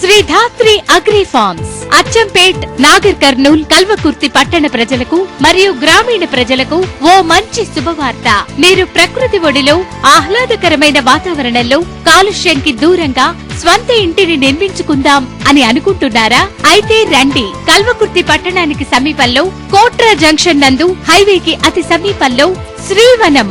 శ్రీ ధాత్రి agri forms, Achampet, Nagar Kurnool, Kalwakurthy పట్టణ ప్రజలకు మరియు గ్రామీణ ప్రజలకు ఓ మంచి శుభవార్త. మీరు ప్రకృతి ఒడిలో ఆహ్లాదకరమైన వాతావరణంలో కాలుష్యంకి దూరంగా స్వంత ఇంటిని నిర్మించుకుందాం అని అనుకుంటున్నారా? అయితే రండి, కల్వకుర్తి పట్టణానికి సమీపంలో కోట్రా జంక్షన్ నందు హైవేకి అతి సమీపంలో శ్రీవనం,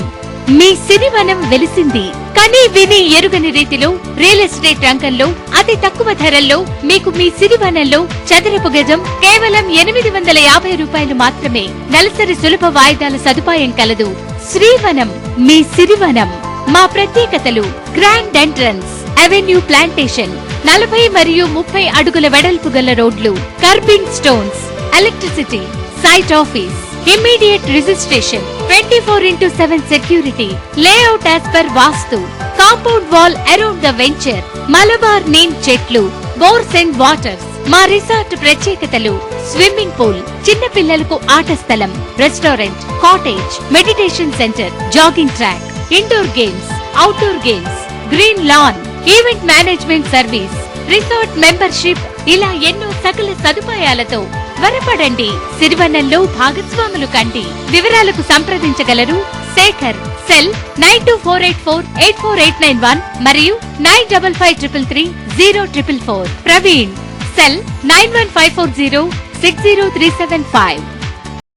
మీ సిరివనం వెలిసింది. కని విని ఎరుగని రీతిలో రియల్ ఎస్టేట్ రంగంలో అతి తక్కువ ధరల్లో మీకు మీ సిరివనంలో చదరపు గజం కేవలం 850 రూపాయలు మాత్రమే. నెలసరి సులభ వాయిదాల సదుపాయం కలదు. శ్రీవనం, మీ సిరివనం. మా ప్రత్యేకతలు: గ్రాండ్ ఎంట్రన్స్, అవెన్యూ ప్లాంటేషన్, 40 మరియు 30 అడుగుల వెడల్పు గల రోడ్లు, kerbing stones, electricity, site office, immediate registration, 24/7 security, layout as per vastu, compound wall around the venture, Malabar neem చెట్లు, బోర్స్ అండ్ వాటర్స్. మా రిసార్ట్ ప్రత్యేకతలు: స్విమ్మింగ్ పూల్, చిన్న పిల్లలకు ఆట స్థలం, restaurant, cottage, meditation centre, jogging track, indoor games, outdoor games, green lawn, event management service, resort membership, ఇలా ఎన్నో సకల సదుపాయాలతో త్వరపడండి, సిరివనంలో భాగస్వాములు కండి. వివరాలకు సంప్రదించగలరు శేఖర్, సెల్ 9248484891 మరియు 9553330444. ప్రవీణ్, సెల్ 9154060375.